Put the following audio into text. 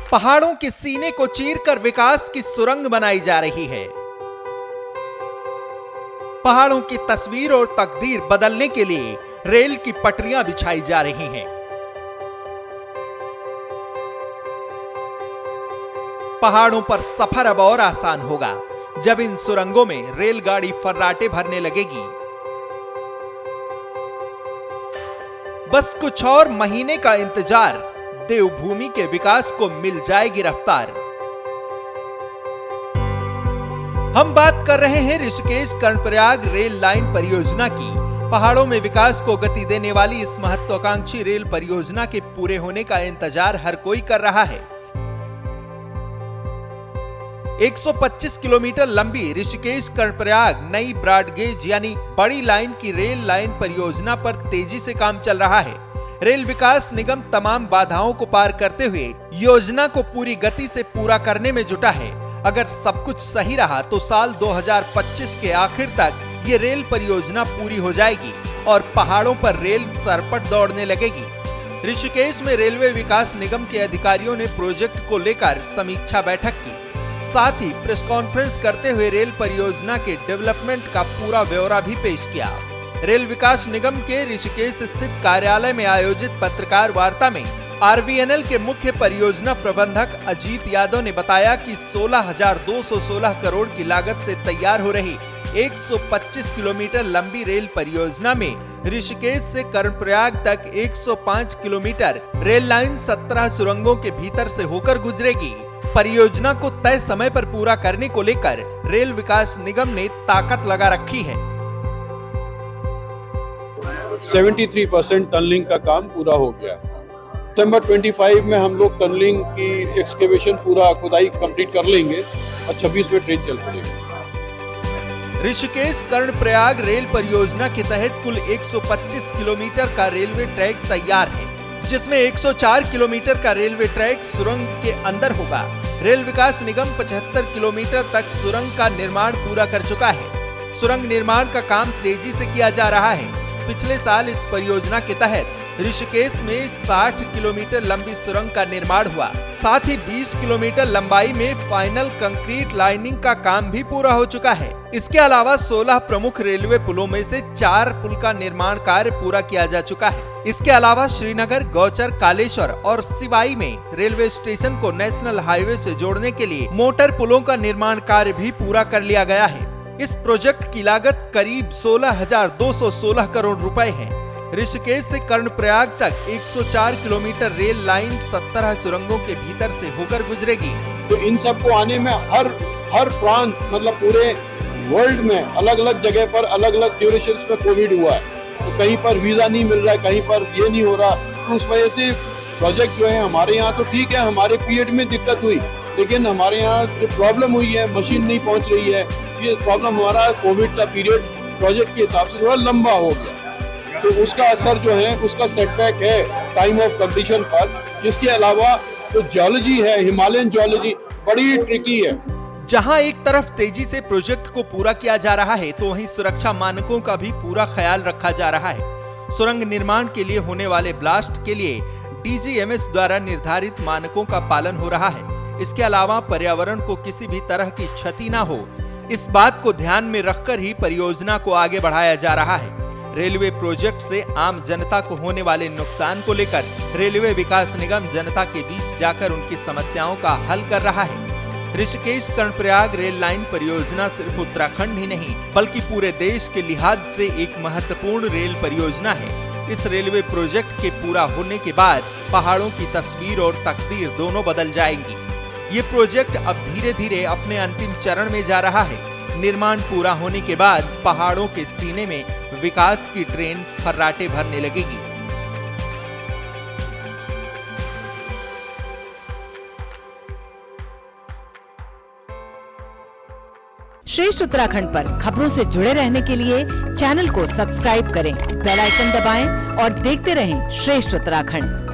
पहाड़ों के सीने को चीरकर विकास की सुरंग बनाई जा रही है। पहाड़ों की तस्वीर और तकदीर बदलने के लिए रेल की पटरियां बिछाई जा रही हैं। पहाड़ों पर सफर अब और आसान होगा जब इन सुरंगों में रेलगाड़ी फर्राटे भरने लगेगी। बस कुछ और महीने का इंतजार, देवभूमि के विकास को मिल जाएगी रफ्तार। हम बात कर रहे हैं ऋषिकेश कर्णप्रयाग रेल लाइन परियोजना की। पहाड़ों में विकास को गति देने वाली इस महत्वाकांक्षी रेल परियोजना के पूरे होने का इंतजार हर कोई कर रहा है। 125 किलोमीटर लंबी ऋषिकेश कर्णप्रयाग नई ब्रॉडगेज यानी बड़ी लाइन की रेल लाइन परियोजना पर तेजी से काम चल रहा है। रेल विकास निगम तमाम बाधाओं को पार करते हुए योजना को पूरी गति से पूरा करने में जुटा है। अगर सब कुछ सही रहा तो साल 2025 के आखिर तक ये रेल परियोजना पूरी हो जाएगी और पहाड़ों पर रेल सरपट दौड़ने लगेगी। ऋषिकेश में रेलवे विकास निगम के अधिकारियों ने प्रोजेक्ट को लेकर समीक्षा बैठक की, साथ ही प्रेस कॉन्फ्रेंस करते हुए रेल परियोजना के डेवलपमेंट का पूरा ब्यौरा भी पेश किया। रेल विकास निगम के ऋषिकेश स्थित कार्यालय में आयोजित पत्रकार वार्ता में आरवीएनएल के मुख्य परियोजना प्रबंधक अजीत यादव ने बताया कि 16,216 करोड़ की लागत से तैयार हो रही 125 किलोमीटर लंबी रेल परियोजना में ऋषिकेश से कर्णप्रयाग तक 105 किलोमीटर रेल लाइन 17 सुरंगों के भीतर से होकर गुजरेगी। परियोजना को तय समय पर पूरा करने को लेकर रेल विकास निगम ने ताकत लगा रखी है। 73% टनलिंग का काम पूरा हो गया है। सितंबर 25 में हम लोग टनलिंग की एक्सकेवेशन पूरा खुदाई कंप्लीट कर लेंगे और 26 में ट्रेन चल पड़ेगी। ऋषिकेश कर्णप्रयाग रेल परियोजना के तहत कुल 125 किलोमीटर का रेलवे ट्रैक तैयार है, जिसमें 104 किलोमीटर का रेलवे ट्रैक सुरंग के अंदर होगा। रेल विकास निगम 75 किलोमीटर तक सुरंग का निर्माण पूरा कर चुका है। सुरंग निर्माण का काम तेजी से किया जा रहा है। पिछले साल इस परियोजना के तहत ऋषिकेश में 60 किलोमीटर लंबी सुरंग का निर्माण हुआ। साथ ही 20 किलोमीटर लंबाई में फाइनल कंक्रीट लाइनिंग का काम भी पूरा हो चुका है। इसके अलावा 16 प्रमुख रेलवे पुलों में से 4 पुल का निर्माण कार्य पूरा किया जा चुका है। इसके अलावा श्रीनगर, गौचर, कालेश्वर और सिवाई में रेलवे स्टेशन को नेशनल हाईवे से जोड़ने के लिए मोटर पुलों का निर्माण कार्य भी पूरा कर लिया गया है। इस प्रोजेक्ट की लागत करीब 16,216 करोड़ रुपए है। ऋषिकेश से कर्णप्रयाग तक 104 किलोमीटर रेल लाइन 17 सुरंगों के भीतर से होकर गुजरेगी। तो इन सब को आने में हर प्रांत मतलब पूरे वर्ल्ड में अलग अलग जगह पर अलग अलग ड्यूरेशंस में कोविड हुआ है। तो कहीं पर वीजा नहीं मिल रहा है, कहीं पर ये नहीं हो रहा। तो उस वजह से प्रोजेक्ट जो है हमारे यहाँ तो ठीक है, हमारे पीरियड में दिक्कत हुई, लेकिन हमारे यहाँ जो प्रॉब्लम हुई है मशीन नहीं पहुँच रही है, ये प्रॉब्लम हमारा कोविड का पीरियड प्रोजेक्ट के हिसाब से थोड़ा लंबा हो गया। तो उसका असर जो है उसका सेटबैक है टाइम ऑफ कंप्लीशन पर। जिसके अलावा तो जियोलॉजी है, हिमालयन जियोलॉजी बड़ी ट्रिकी है। जहां एक तरफ तेजी से प्रोजेक्ट को पूरा किया जा रहा है तो वहीं सुरक्षा मानकों का भी पूरा ख्याल रखा जा रहा है। सुरंग निर्माण के लिए होने वाले ब्लास्ट के लिए डीजीएमएस द्वारा निर्धारित मानकों का पालन हो रहा है। इसके अलावा पर्यावरण को किसी भी तरह की क्षति न हो, इस बात को ध्यान में रखकर ही परियोजना को आगे बढ़ाया जा रहा है। रेलवे प्रोजेक्ट से आम जनता को होने वाले नुकसान को लेकर रेलवे विकास निगम जनता के बीच जाकर उनकी समस्याओं का हल कर रहा है। ऋषिकेश कर्णप्रयाग रेल लाइन परियोजना सिर्फ उत्तराखंड ही नहीं बल्कि पूरे देश के लिहाज से एक महत्वपूर्ण रेल परियोजना है। इस रेलवे प्रोजेक्ट के पूरा होने के बाद पहाड़ों की तस्वीर और तकदीर दोनों बदल जाएंगी। ये प्रोजेक्ट अब धीरे धीरे अपने अंतिम चरण में जा रहा है। निर्माण पूरा होने के बाद पहाड़ों के सीने में विकास की ट्रेन फर्राटे भरने लगेगी। श्रेष्ठ उत्तराखंड पर खबरों से जुड़े रहने के लिए चैनल को सब्सक्राइब करें, बेल आइकन दबाएं और देखते रहें श्रेष्ठ उत्तराखंड।